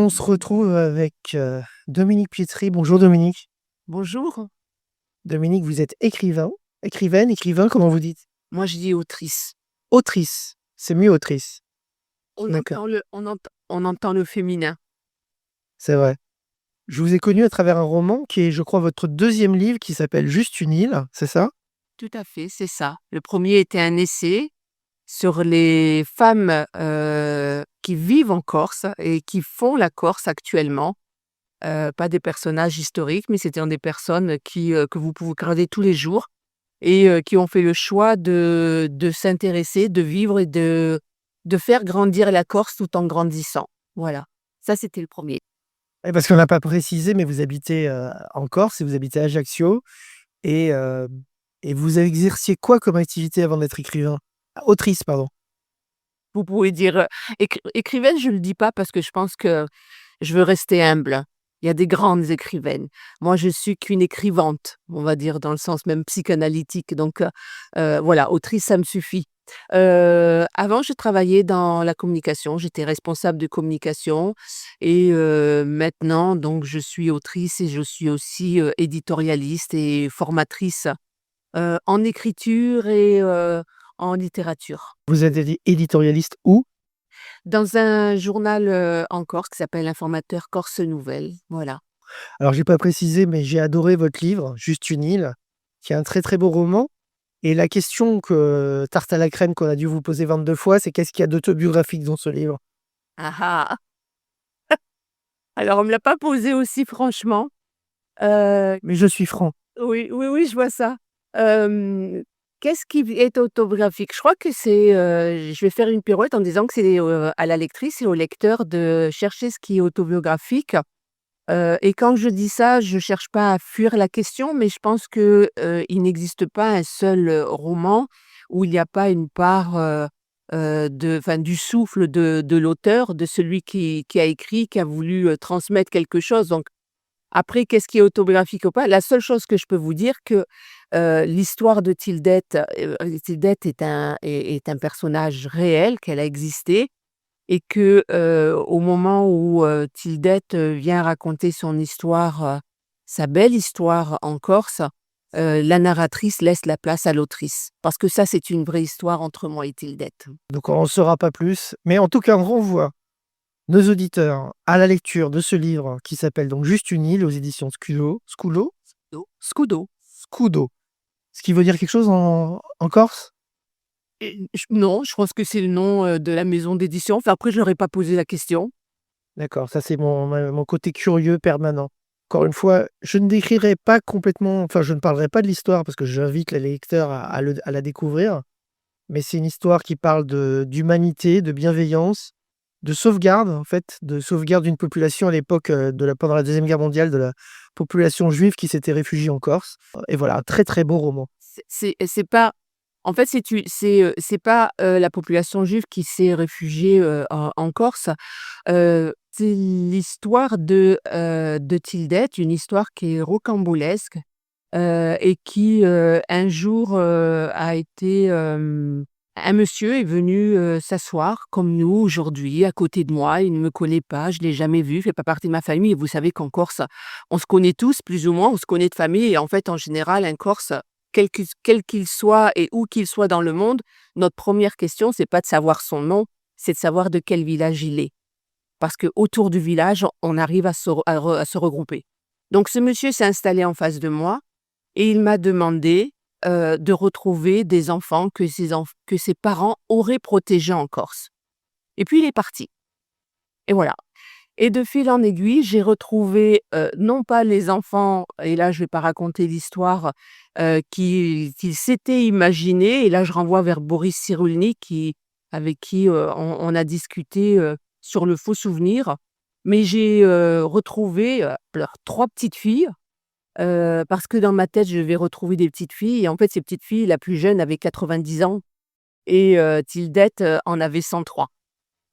On se retrouve avec, Dominique Pietri. Bonjour Dominique. Bonjour, Dominique, vous êtes écrivain, comment vous dites? moi je dis autrice. Autrice, c'est mieux autrice. On D'accord, entend on entend le féminin. c'est vrai. Je vous ai connu à travers un roman qui est, je crois, votre deuxième livre qui s'appelle Juste une île, c'est ça? Tout à fait, c'est ça. Le premier était un essai sur les femmes, qui vivent en Corse et qui font la Corse actuellement. Pas des personnages historiques, mais c'était des personnes que vous pouvez regarder tous les jours et qui ont fait le choix de s'intéresser, de vivre et de faire grandir la Corse tout en grandissant. Voilà, ça c'était le premier. Oui, parce qu'on n'a pas précisé, mais vous habitez, en Corse et vous habitez à Ajaccio et vous exerciez quoi comme activité avant d'être écrivain? Ah, autrice, pardon. Vous pouvez dire, écrivaine, je ne le dis pas parce que je pense que je veux rester humble. Il y a des grandes écrivaines. Moi, je suis qu'une écrivante, on va dire dans le sens même psychanalytique donc voilà, autrice, ça me suffit. Avant, je travaillais dans la communication, j'étais responsable de communication et maintenant donc je suis autrice et je suis aussi, éditorialiste et formatrice, en écriture et en littérature. Vous êtes éditorialiste où? Dans un journal, en Corse qui s'appelle L'Informateur Corse Nouvelle, voilà. Alors j'ai pas précisé, mais j'ai adoré votre livre, Juste une île, qui est un très, très beau roman et la question que tarte à la crème qu'on a dû vous poser 22 fois, c'est qu'est-ce qu'il y a d'autobiographique dans ce livre? Ah ah! Alors on me l'a pas posé aussi franchement, heu, Mais je suis franc. oui, oui, oui, je vois ça. Hem, Qu'est-ce qui est autobiographique? Je crois que c'est, je vais faire une pirouette en disant que c'est, à la lectrice et au lecteur de chercher ce qui est autobiographique, et quand je dis ça, je cherche pas à fuir la question, mais je pense que, il n'existe pas un seul, roman où il n'y a pas une part, du souffle de l'auteur, de celui qui a écrit, qui a voulu, transmettre quelque chose. Donc après, qu'est-ce qui est autobiographique ou pas? La seule chose que je peux vous dire que, l'histoire de Tildette, Tildette est un personnage réel, qu'elle a existé et que, au moment où, Tildette, vient raconter son histoire, sa belle histoire en Corse, la narratrice laisse la place à l'autrice. Parce que ça, c'est une vraie histoire entre moi et Tildette. Donc on en saura pas plus, mais en tout cas, on renvoie nos auditeurs à la lecture de ce livre qui s'appelle donc Juste une île aux éditions Scudo. Scudo. Ce qui veut dire quelque chose en corse? Et non, je pense que c'est le nom, de la maison d'édition. Enfin, après, je leur ai pas posé la question. D'accord, ça c'est mon côté curieux permanent. Encore une fois, je ne décrirai pas complètement, enfin je ne parlerai pas de l'histoire parce que j'invite les lecteurs à la découvrir. Mais c'est une histoire qui parle d'humanité, de bienveillance, de sauvegarde, en fait, de sauvegarde d'une population à l'époque, pendant la deuxième guerre mondiale, de la population juive qui s'était réfugiée en Corse. Et voilà, un très, très beau roman. C'est pas en fait, c'est pas, la population juive qui s'est réfugiée, en Corse. C'est l'histoire de Tildette, une histoire qui est rocambolesque, et qui, un jour, a été, un monsieur est venu, s'asseoir comme nous aujourd'hui à côté de moi. Il ne me connaît pas, je l'ai jamais vu, il fait pas partie de ma famille et vous savez qu'en Corse, on se connaît tous plus ou moins, on se connaît de famille et en fait, en général, un Corse, quel qu'il soit et où qu'il soit dans le monde, notre première question, c'est pas de savoir son nom, c'est de savoir de quel village il est. Parce qu'autour du village, on arrive à se regrouper. Donc ce monsieur s'est installé en face de moi et il m'a demandé, de retrouver des enfants que ses parents auraient protégés en Corse et puis il est parti et voilà et de fil en aiguille, j'ai retrouvé, non pas les enfants et là je vais pas raconter l'histoire, qu'il s'était imaginé et là je renvoie vers Boris Cyrulnik avec qui, on a discuté, sur le faux souvenir. Mais j'ai, retrouvé, alors 3 petites filles. Parce que dans ma tête, je vais retrouver des petites filles et en fait, ces petites filles, la plus jeune avait 90 ans et Tildette, en avait 103.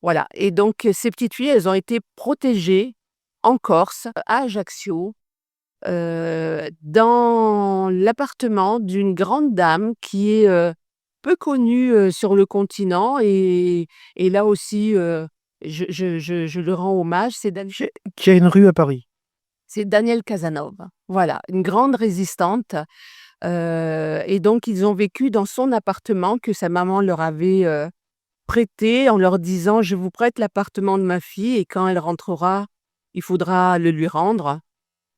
Voilà et donc ces petites filles, elles ont été protégées en Corse, à Ajaccio, dans l'appartement d'une grande dame qui est, peu connue, sur le continent et là aussi, je le rends hommage, Qui a une rue à Paris. c'est Daniel Casanova. Voilà, une grande résistante, et donc ils ont vécu dans son appartement que sa maman leur avait, prêté en leur disant: «Je vous prête l'appartement de ma fille et quand elle rentrera, il faudra le lui rendre».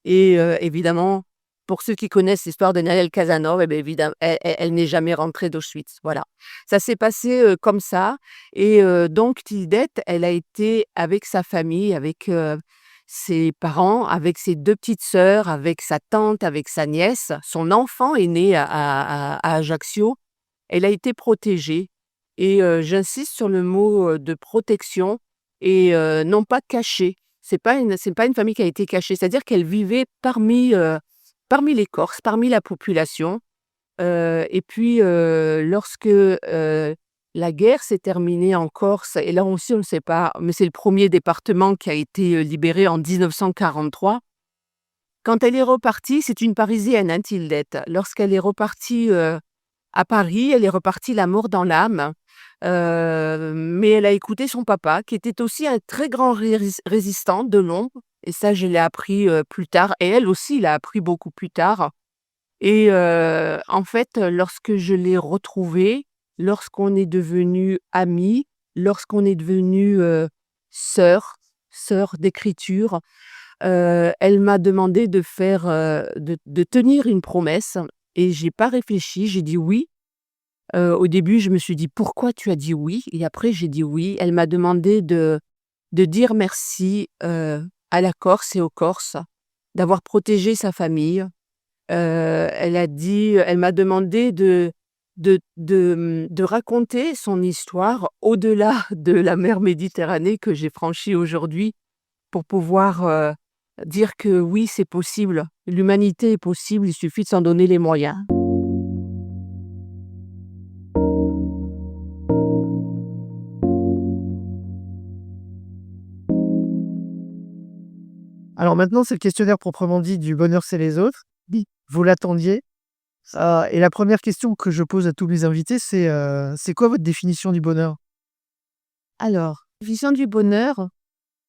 Et évidemment, pour ceux qui connaissent l'histoire de Danielle Casanova, et beh, elle n'est jamais rentrée d'Auschwitz, voilà. Ça s'est passé, comme ça et donc Tildette, elle a été avec sa famille, avec, ses parents, avec ses 2 petites sœurs, avec sa tante, avec sa nièce. Son enfant est né à Ajaccio. Elle a été protégée et j'insiste sur le mot, de protection et non pas cachée. C'est pas une famille qui a été cachée, c'est-à-dire qu'elle vivait parmi les Corses, parmi la population, et puis, lorsque, la guerre s'est terminée en Corse et là aussi on ne sait pas, mais c'est le premier département qui a été, libéré en 1943. Quand elle est repartie, c'est une Parisienne, hein, Tildette. Lorsqu'elle est repartie, à Paris, elle est repartie la mort dans l'âme, mais elle a écouté son papa qui était aussi un très grand résistant de l'ombre et ça je l'ai appris, plus tard et elle aussi l'a appris beaucoup plus tard et en fait, lorsque je l'ai retrouvée, lorsqu'on est devenus amis, lorsqu'on est devenus, sœurs d'écriture, elle m'a demandé de faire, de tenir une promesse et j'ai pas réfléchi, j'ai dit: «Oui». Au début, je me suis dit: «Pourquoi tu as dit oui?» et après j'ai dit: «Oui». Elle m'a demandé de dire merci, à la Corse et aux Corses, d'avoir protégé sa famille. Elle m'a demandé de raconter son histoire au-delà de la mer Méditerranée que j'ai franchie aujourd'hui pour pouvoir, dire que oui, c'est possible. L'humanité est possible, il suffit de s'en donner les moyens. Alors maintenant, c'est le questionnaire proprement dit du bonheur, c'est les autres. Oui. Vous l'attendiez. Et la première question que je pose à tous mes invités, c'est quoi votre définition du bonheur? Alors, vision du bonheur,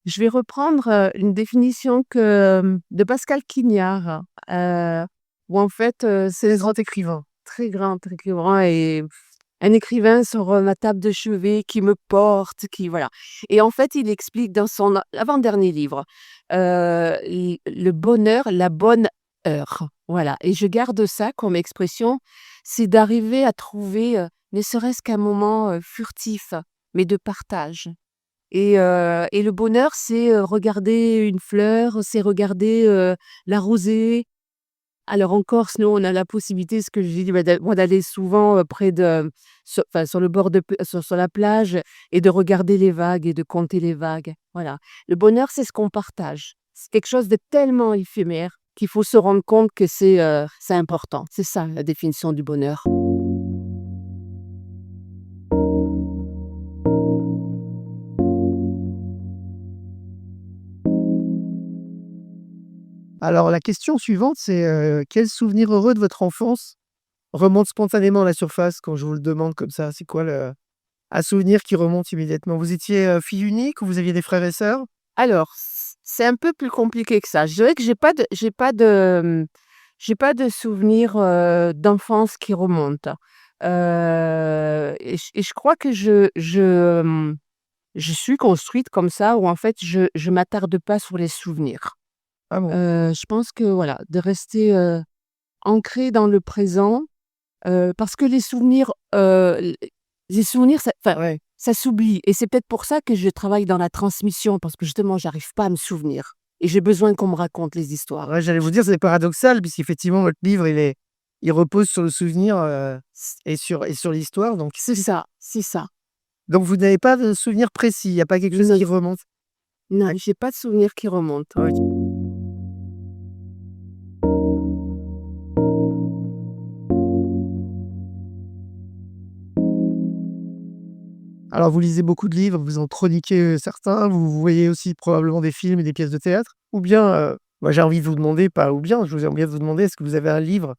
je vais reprendre, une définition de Pascal Quignard, où en fait, c'est Les grands écrivains. très grand écrivain et un écrivain sur, ma table de chevet qui me porte, qui voilà et en fait, il explique dans son avant-dernier livre, le bonheur, la bonne heure. Voilà et je garde ça comme expression, c'est d'arriver à trouver, ne serait-ce qu'un moment, furtif, mais de partage et le bonheur, c'est, regarder une fleur, c'est regarder, la rosée. Alors en Corse, nous, on a la possibilité, ce que j'ai dit, bah, moi d'aller souvent, près de sur le bord de p sur la plage et de regarder les vagues et de compter les vagues, voilà. Le bonheur, c'est ce qu'on partage. C'est quelque chose de tellement éphémère qu'il faut se rendre compte que c'est important. C'est ça la définition du bonheur. Alors la question suivante, c'est, quel souvenir heureux de votre enfance remonte spontanément à la surface quand je vous le demande comme ça? C'est quoi le un souvenir qui remonte immédiatement? Vous étiez, fille unique ou vous aviez des frères et sœurs? Alors, c'est un peu plus compliqué que ça. Je dirais que j'ai pas de souvenirs, d'enfance qui remontent. Et je crois que je suis construite comme ça où en fait je m'attarde pas sur les souvenirs. Ah bon? Je pense que voilà, de rester, ancrée dans le présent, parce que les souvenirs ça enfin, Ouais. ça s'oublie et c'est peut-être pour ça que je travaille dans la transmission parce que justement j'arrive pas à me souvenir et j'ai besoin qu'on me raconte les histoires. Ouais, j'allais vous dire, c'est paradoxal puisqu'effectivement votre livre, il repose sur le souvenir, et sur l'histoire C'est ça. donc vous n'avez pas de souvenir précis, il y a pas quelque chose Non, qui remonte? non, j'ai pas de souvenir qui remonte. OK. Alors vous lisez beaucoup de livres, vous en chroniquez, certains, vous voyez aussi probablement des films et des pièces de théâtre? Ou bien, moi j'ai envie de vous demander, pas ou bien, je vous ai envie de vous demander, est-ce que vous avez un livre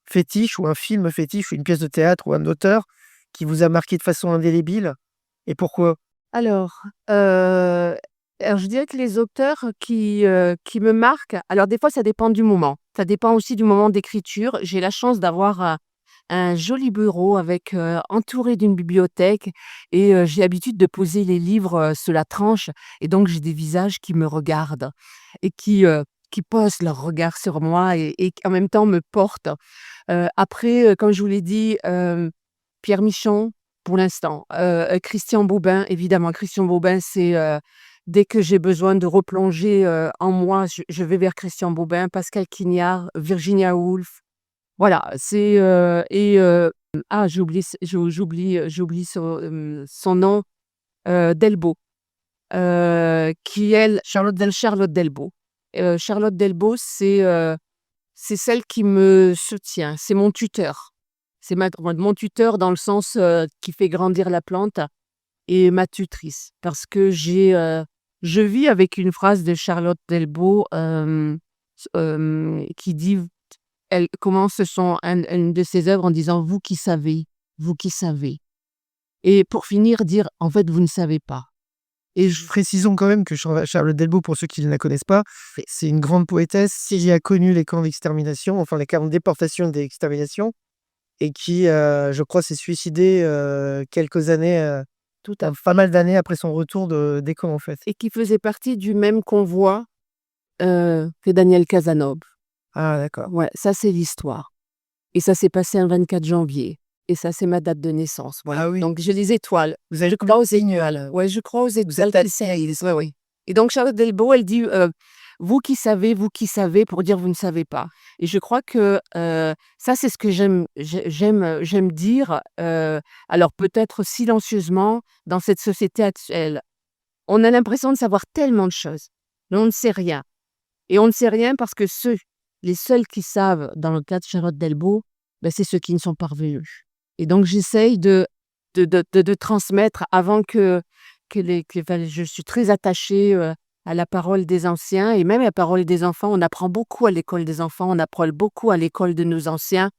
fétiche ou un film fétiche ou une pièce de théâtre ou un auteur qui vous a marqué de façon indélébile et pourquoi? Alors, alors je dirais que les auteurs qui me marquent, alors des fois ça dépend du moment. Ça dépend aussi du moment d'écriture. J'ai la chance d'avoir un joli bureau avec, entouré d'une bibliothèque et j'ai l'habitude de poser les livres, sur la tranche et donc j'ai des visages qui me regardent et qui posent leur regard sur moi et qui en même temps me portent. Après, comme je vous l'ai dit, Pierre Michon pour l'instant, Christian Bobin, évidemment. Christian Bobin, c'est, dès que j'ai besoin de replonger, en moi, je vais vers Christian Bobin, Pascal Quignard, Virginia Woolf. Voilà, c'est, j'oublie son nom, Delbo, qui elle Charlotte Delbo. Charlotte Delbo, c'est celle qui me soutient, c'est mon tuteur. C'est mon tuteur dans le sens, qui fait grandir la plante et ma tutrice. Parce que je vis avec une phrase de Charlotte Delbo, qui dit elle commence une de ses œuvres en disant: vous qui savez» et pour finir dire: «En fait, vous ne savez pas» et Précisons quand même que Charlotte Delbo, pour ceux qui ne la connaissent pas, c'est une grande poétesse qui a connu les camps d'extermination, enfin les camps de déportation et d'extermination, et qui, je crois, s'est suicidée, quelques années, tout à pas mal d'années après son retour des camps, en fait. et qui faisait partie du même convoi, que Daniel Cazeneuve. Ah d'accord. Ouais, ça c'est l'histoire et ça s'est passé un 24 janvier et ça c'est ma date de naissance, voilà. Ah oui. Donc j'ai les étoiles. Vous avez Je crois aux étoiles. Ouais, je crois aux étoiles qui saillent. Ouais, oui et donc Charlotte Delbo, elle dit, vous qui savez» pour dire: «Vous ne savez pas» et je crois que, ça c'est ce que j'aime dire, alors peut-être silencieusement dans cette société actuelle. On a l'impression de savoir tellement de choses, mais on ne sait rien et on ne sait rien parce que les seuls qui savent dans le cas de Charlotte Delbo, bah, c'est ceux qui ne sont pas revenus et donc j'essaye de transmettre avant enfin, je suis très attachée, à la parole des anciens et même à la parole des enfants. On apprend beaucoup à l'école des enfants, on apprend beaucoup à l'école de nos anciens,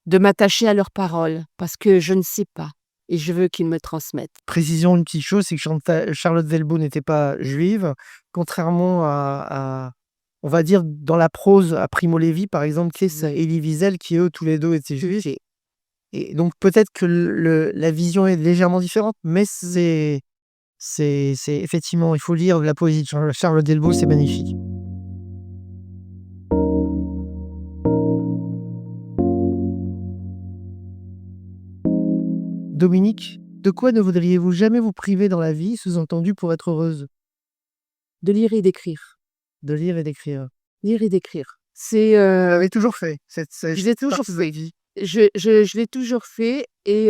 de m'attacher à leurs paroles parce que je ne sais pas et je veux qu'ils me transmettent. Précisons une petite chose, c'est que Charlotte Delbo n'était pas juive, contrairement à on va dire dans la prose à Primo Levi, par exemple, qui est Oui. Elie Wiesel, qui eux, tous les 2 étaient juifs, J'ai et donc peut-être que la vision est légèrement différente, mais c'est effectivement, il faut lire la poésie de Charlotte Delbo, c'est magnifique. Dominique, de quoi ne voudriez-vous jamais vous priver dans la vie, sous-entendu pour être heureuse? de lire et d'écrire. De lire et d'écrire. Lire et d'écrire. C'est, Vous l'avez toujours fait, je l'ai toujours partie de votre fait. vie? Je l'ai toujours fait et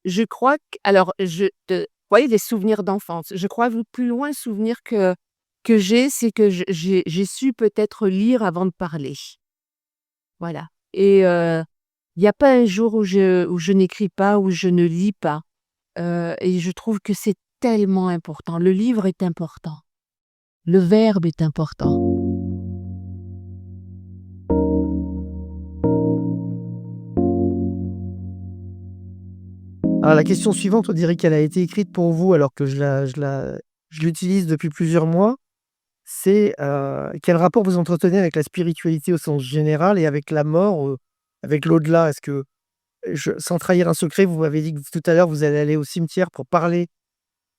je crois q alors vous voyez les souvenirs d'enfance, je crois le plus loin souvenir que j'ai, c'est que j'ai su peut-être lire avant de parler. Voilà et il y a pas un jour où je n'écris pas, où je ne lis pas, et je trouve que c'est tellement important. Le livre est important. Le verbe est important. Alors la question suivante, on dirait qu'elle a été écrite pour vous alors que je l'utilise depuis plusieurs mois. C'est, quel rapport vous entretenez avec la spiritualité au sens général et avec la mort, avec l'au-delà? Est-ce que sans trahir un secret, vous m'avez dit que tout à l'heure, vous allez aller au cimetière pour parler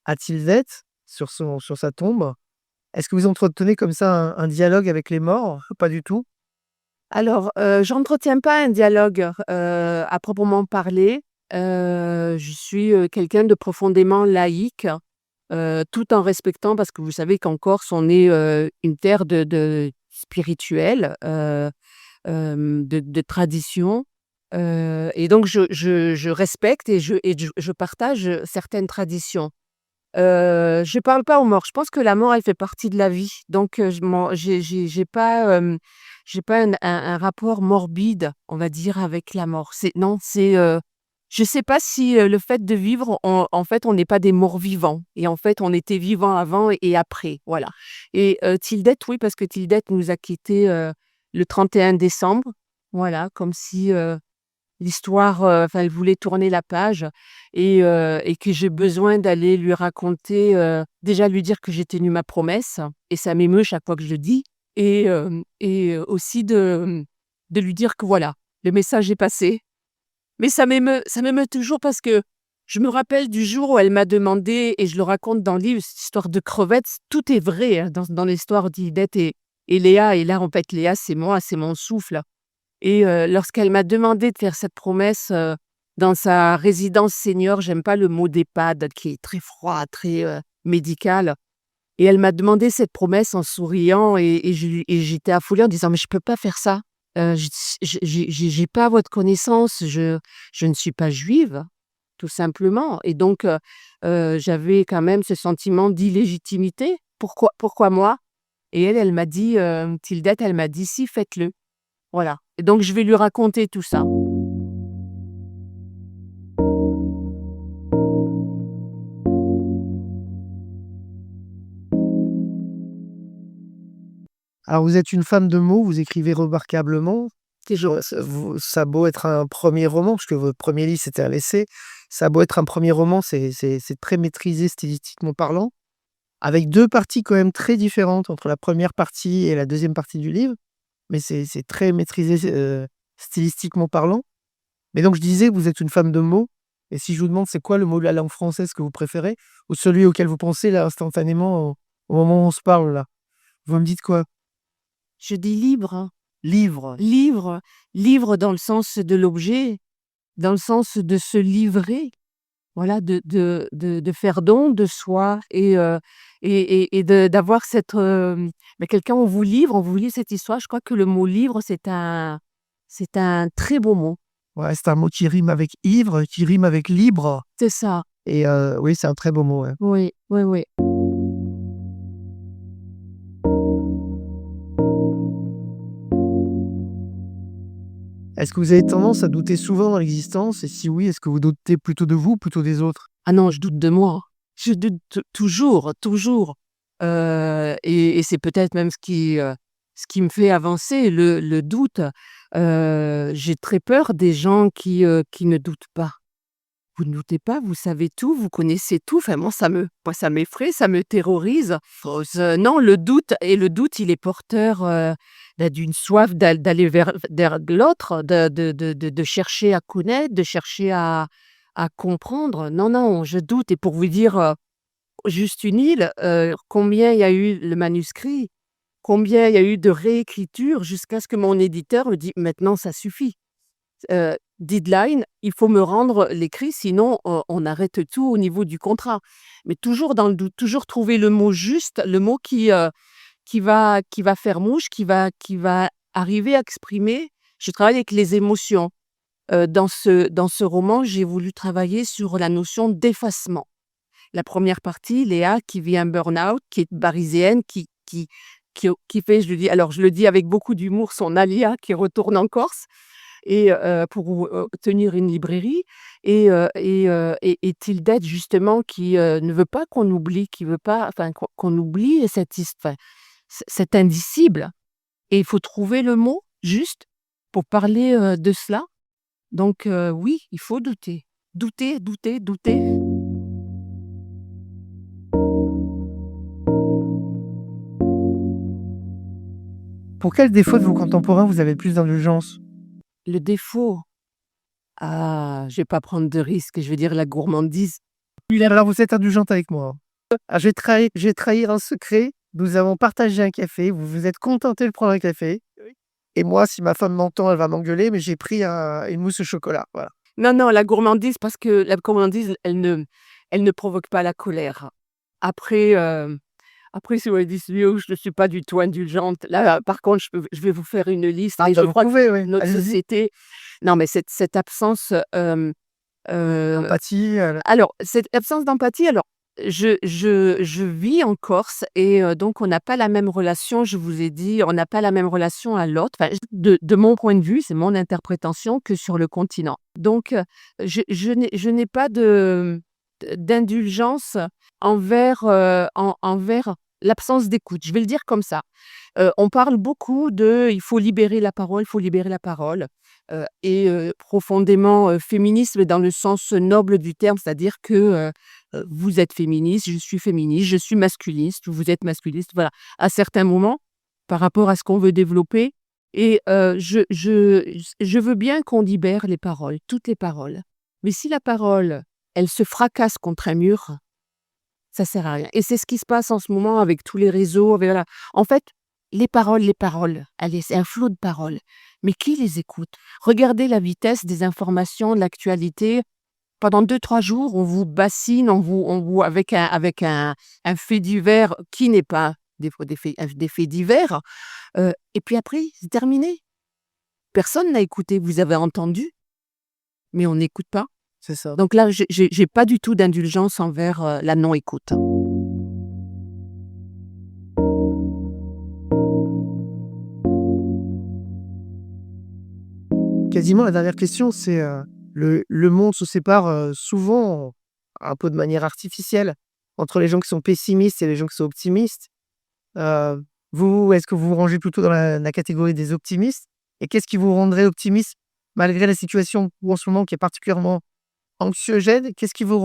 à Tildet sur sa tombe. Est-ce que vous entretenez comme ça un dialogue avec les morts? Pas du tout? Alors, j'entretiens pas un dialogue, à proprement parler. Je suis, quelqu'un de profondément laïque, tout en respectant parce que vous savez qu'en Corse, on est, une terre de spirituelle, de tradition, et donc je respecte et je partage, certaines traditions. Je parle pas aux morts. Je pense que la mort, elle fait partie de la vie. Donc, je m'en j'ai pas un rapport morbide, on va dire, avec la mort. C'est non, c'est, je sais pas si, le fait de vivre, en fait, on n'est pas des morts vivants et en fait, on était vivants avant et après, voilà et Tildette, oui, parce que Tildette nous a quittés, le 31 décembre. Voilà, comme si, l'histoire, enfin, elle voulait tourner la page et que j'ai besoin d'aller lui raconter, déjà lui dire que j'ai tenu ma promesse et ça m'émeut chaque fois que je le dis et aussi de lui dire que voilà, le message est passé. Mais ça m'émeut toujours parce que je me rappelle du jour où elle m'a demandé et je le raconte dans le livre, cette histoire de crevettes. Tout est vrai, hein, dans l'histoire d'Hildette et Léa et là, en fait, Léa, c'est moi, c'est mon souffle et lorsqu'elle m'a demandé de faire cette promesse, dans sa résidence senior, j'aime pas le mot d'EHPAD qui est très froid, très, médical et elle m'a demandé cette promesse en souriant et j'étais affolée en disant: «Mais je peux pas faire ça, j'ai pas votre connaissance, je ne suis pas juive». Tout simplement et donc j'avais quand même ce sentiment d'illégitimité. Pourquoi moi? Et elle m'a dit, Tildette, elle m'a dit: «Si, faites-le». Voilà et donc je vais lui raconter tout ça. Alors vous êtes une femme de mots, vous écrivez remarquablement. Ça a beau être un premier roman, parce que votre premier livre, c'était un essai. Ça a beau être un premier roman, c'est très maîtrisé stylistiquement parlant, avec 2 parties quand même très différentes entre la première partie et la deuxième partie du livre, mais c'est très maîtrisé, stylistiquement parlant. Mais donc je disais, vous êtes une femme de mots et si je vous demande c'est quoi le mot de la langue française que vous préférez ou celui auquel vous pensez là instantanément au moment où on se parle là? Vous me dites quoi? Je dis libre, hein. Livre. Livre, livre dans le sens de l'objet, dans le sens de se livrer, voilà, de faire don de soi et d'avoir cette, quelqu'un on vous lit cette histoire. Je crois que le mot livre, c'est un très beau mot. Ouais, c'est un mot qui rime avec ivre, qui rime avec libre C'est ça. et oui, c'est un très beau mot, ouais. Oui, oui, oui. Est-ce que vous avez tendance à douter souvent dans l'existence et si oui, est-ce que vous doutez plutôt de vous ou plutôt des autres? Ah non, je doute de moi. Je doute toujours, toujours, et c'est peut-être même ce qui me fait avancer, le doute. J'ai très peur des gens qui ne doutent pas. Vous ne doutez pas, vous savez tout, vous connaissez tout. Enfin moi ça m'effraie, ça me terrorise. Non, le doute, il est porteur, d'une soif d'aller vers l'autre, de chercher à connaître, de chercher à comprendre. Non, non, je doute et pour vous dire, juste une île, combien il y a eu le manuscrit, combien il y a eu de réécriture jusqu'à ce que mon éditeur me dit: «Maintenant ça suffit». Deadline, il faut me rendre l'écrit sinon on arrête tout au niveau du contrat. Mais toujours dans le doute, toujours trouver le mot juste, le mot qui va faire mouche, qui va arriver à exprimer. Je travaille avec les émotions. Dans ce roman, j'ai voulu travailler sur la notion d'effacement. La première partie, Léa qui vit un burn-out, qui est parisienne, qui fait, je le dis avec beaucoup d'humour, son alia qui retourne en Corse et pour tenir une librairie et Tildette justement qui, ne veut pas qu'on oublie, qui veut pas enfin qu'on oublie cet indicible et il faut trouver le mot juste pour parler, de cela. Donc oui, il faut douter. Douter, douter, douter. Pour quel défaut de vos contemporains vous avez le plus d'indulgence? Le défaut, ah, je vais pas prendre de risques, je vais dire la gourmandise. Oui, alors vous êtes indulgente avec moi, hein. Ah, je vais trahir un secret. Nous avons partagé un café, vous vous êtes contenté de prendre un café et moi, si ma femme m'entend, elle va m'engueuler, mais j'ai pris une mousse au chocolat, voilà. Non, non, la gourmandise parce que la gourmandise, elle ne provoque pas la colère. Après, après si vous me dites: «Oui, je ne suis pas du tout indulgente», là, par contre, je vais vous faire une liste Ah et bah, je vous crois que pouvez, oui, notre allez-y. société non, mais cette absence, heu Empathie, alors, cette absence d'empathie, alors je vis en Corse et donc on n'a pas la même relation, je vous ai dit, on n'a pas la même relation à l'autre, enfin, de mon point de vue, c'est mon interprétation, que sur le continent. Donc je n'ai pas d'indulgence envers l'absence d'écoute, je vais le dire comme ça. On parle beaucoup de: «Il faut libérer la parole, il faut libérer la parole». est profondément, féministe, mais dans le sens noble du terme. C'est-à-dire que, vous êtes féministe, je suis masculiniste, vous êtes masculiniste, voilà. À certains moments, par rapport à ce qu'on veut développer et je veux bien qu'on libère les paroles, toutes les paroles. Mais si la parole, elle se fracasse contre un mur, ça sert à rien et c'est ce qui se passe en ce moment avec tous les réseaux, avec voilà. En fait, les paroles, allez, c'est un flot de paroles, mais qui les écoute? Regardez la vitesse des informations, de l'actualité. Pendant 2 3 jours, on vous bassine, on vous avec un fait divers qui n'est pas des faits divers, et puis après, c'est terminé. Personne n'a écouté. Vous avez entendu, mais on n'écoute pas. C'est ça. Donc là, j'ai pas du tout d'indulgence envers, la non-écoute. Quasiment la dernière question, c'est, le monde se sépare, souvent, un peu de manière artificielle, entre les gens qui sont pessimistes et les gens qui sont optimistes. Heu, Vous, est-ce que vous vous rangez plutôt dans la catégorie des optimistes? Et qu'est-ce qui vous rendrait optimiste malgré la situation ou en ce moment qui est particulièrement anxiogène? Qu'est-ce qui vous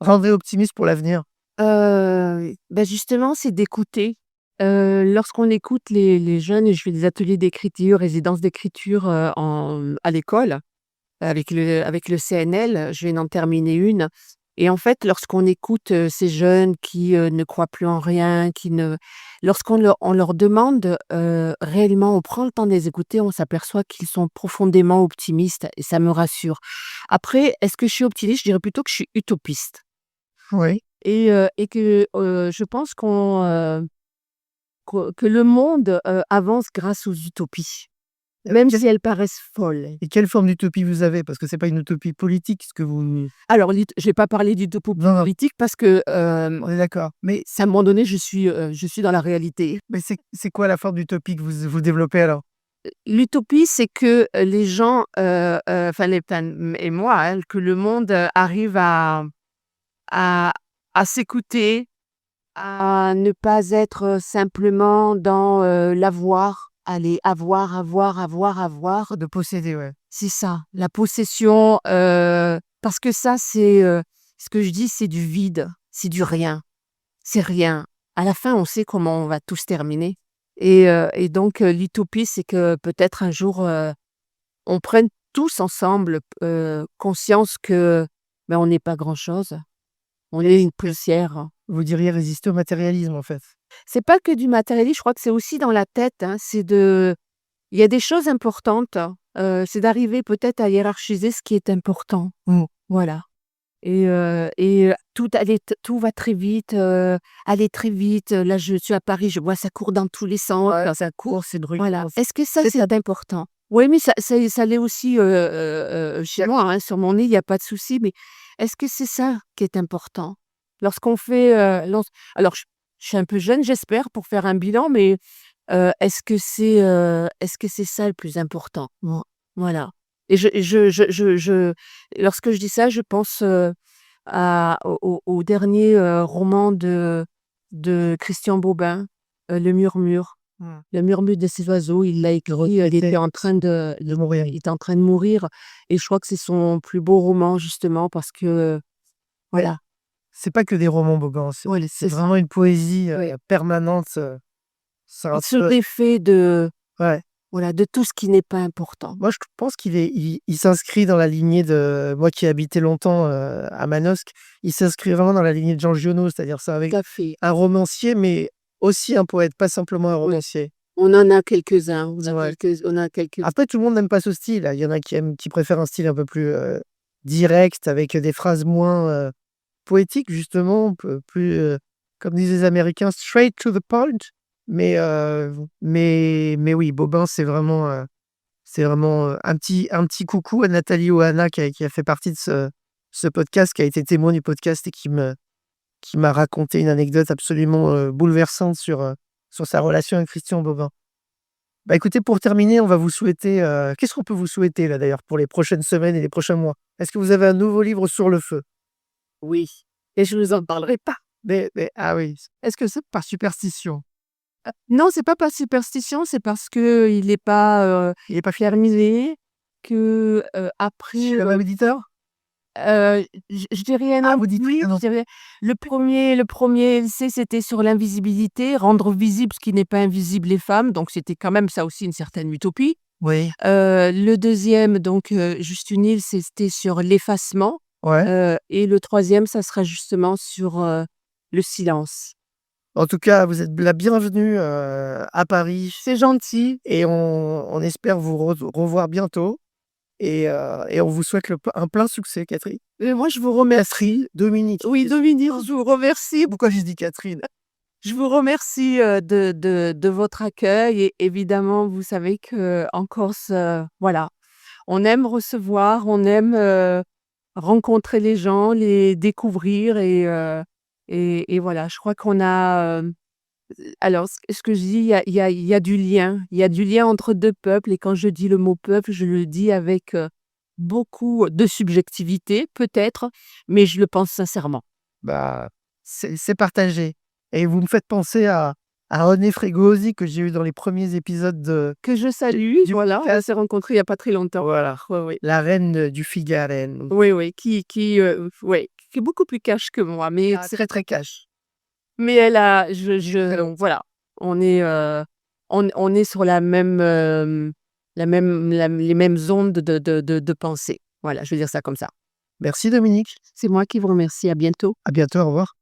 rendrait optimiste pour l'avenir? Bah, justement, c'est d'écouter. Lorsqu'on écoute les jeunes et je fais des ateliers d'écriture, résidences d'écriture, à l'école, avec le CNL, je viens d'en terminer une et en fait, lorsqu'on écoute, ces jeunes qui, ne croient plus en rien, lorsqu'on leur demande, réellement, on prend le temps de les écouter, on s'aperçoit qu'ils sont profondément optimistes et ça me rassure. Après, est-ce que je suis optimiste? Je dirais plutôt que je suis utopiste Oui. et que, je pense que le monde, avance grâce aux utopies, même Quelle si elles paraissent folles. et quelle forme d'utopie vous avez? Parce que c'est pas une utopie politique ce que vous Alors je vais pas parler d'utopie non, non, politique parce que, on est d'accord. Mais c'est à un moment donné, je suis dans la réalité. c'est quoi la forme d'utopie que vous développez alors? L'utopie, c'est que, les gens, enfin et moi, hein, que le monde, arrive à à s'écouter, à ne pas être, simplement dans, l'avoir. Allez, avoir, avoir, avoir, avoir. De posséder, ouais. C'est ça, la possession, parce que ça, c'est, ce que je dis, c'est du vide, c'est du rien, c'est rien. À la fin, on sait comment on va tous terminer et donc l'utopie, c'est que peut-être un jour, on prenne tous ensemble, conscience que, ben, on n'est pas grand-chose, on est une poussière. Vous diriez résister au matérialisme, en fait? C'est pas que du matérialisme, je crois que c'est aussi dans la tête, hein, il y a des choses importantes, c'est d'arriver peut-être à hiérarchiser ce qui est important. Mmh. Voilà tout va très vite, aller très vite, là je suis à Paris, je vois ça court dans tous les sens, Ouais, ça court, c'est voilà. bruyant. Est-ce que ça, C'est c'est important? Oui, mais ça l'est aussi, chez moi, hein, sur mon nez, il y a pas de souci, mais est-ce que c'est ça qui est important? Lorsqu'on fait, alors je suis un peu jeune, j'espère, pour faire un bilan, mais est-ce que c'est ça le plus important? Voilà et lorsque je dis ça, je pense, au dernier, roman de Christian Bobin, Le Murmure. Mmh. Le murmure de ces oiseaux, il l'a écrit, il était en train De mourir. il était en train de mourir et je crois que c'est son plus beau roman justement parce que, Mais voilà. c'est pas que des romans Bauban, Ouais, c'est c'est ça. vraiment une poésie, Ouais. permanente, c'est un Il se peu défait de ouais. voilà, de tout ce qui n'est pas important. Moi, je pense qu'il s'inscrit dans la lignée de moi qui ai habité longtemps, à Manosque, il s'inscrit vraiment dans la lignée de Jean Giono, c'est-à-dire c'est Tout avec à fait. un romancier, mais aussi un poète, pas simplement un Ouais. romancier. On en a quelques-uns, Ouais. on a quelques Après tout le monde n'aime pas ce style, il y en a qui préfèrent un style un peu plus, direct avec des phrases moins, poétiques justement, plus, comme disent les Américains: «straight to the point». Mais oui, Bobin, c'est vraiment, un petit coucou à Nathalie Ohana qui a fait partie de ce podcast, qui a été témoin du podcast et qui m'a raconté une anecdote absolument, bouleversante sur sa relation avec Christian Bobin. Bah, écoutez, pour terminer, on va vous souhaiter, qu'est-ce qu'on peut vous souhaiter là, d'ailleurs, pour les prochaines semaines et les prochains mois? Est-ce que vous avez un nouveau livre sur le feu? oui et je vous en parlerai pas. Mais ah oui, est-ce que c'est par superstition? Non, c'est pas par superstition, c'est parce qu'il est pas, Il est pas fini? terminé que, C'est après, le même éditeur? je dirais un Ah, an vous dites plus, rien je non. dirais le premier essai, c'était sur l'invisibilité, rendre visible ce qui n'est pas invisible les femmes, donc c'était quand même ça aussi une certaine utopie. Oui, Le deuxième donc Juste une île, c'était sur l'effacement, ouais. et le troisième, ça sera justement sur, le silence. En tout cas, vous êtes la bienvenue, à Paris C'est gentil. et on espère vous revoir bientôt et on vous souhaite un plein succès, Catherine. Moi, je vous remercie. Catherine, Dominique. Oui, Dominique, je vous remercie. Pourquoi j'ai dit Catherine? Je vous remercie, de votre accueil et évidemment, vous savez qu'en Corse, voilà, on aime recevoir, on aime, rencontrer les gens, les découvrir et voilà. Je crois qu'on a, alors ce que je dis, il y a du lien. Il y a du lien entre 2 peuples et quand je dis le mot peuple, je le dis avec, beaucoup de subjectivité peut-être, mais je le pense sincèrement. Bah, c'est partagé et vous me faites penser à René Frégosi que j'ai eu dans les premiers épisodes Que je du salue, du voilà, on podcast. s'est rencontrés il y a pas très longtemps. Voilà, Oui, oui. la reine, du Figaren. Oui, oui, ouais, qui est beaucoup plus cash que moi, mais Ah, c'est très, très cash. mais elle a Très long. voilà, on est, on est sur les mêmes ondes de pensée. Voilà, je veux dire ça comme ça. Merci Dominique. C'est moi qui vous remercie, à bientôt. À bientôt, au revoir.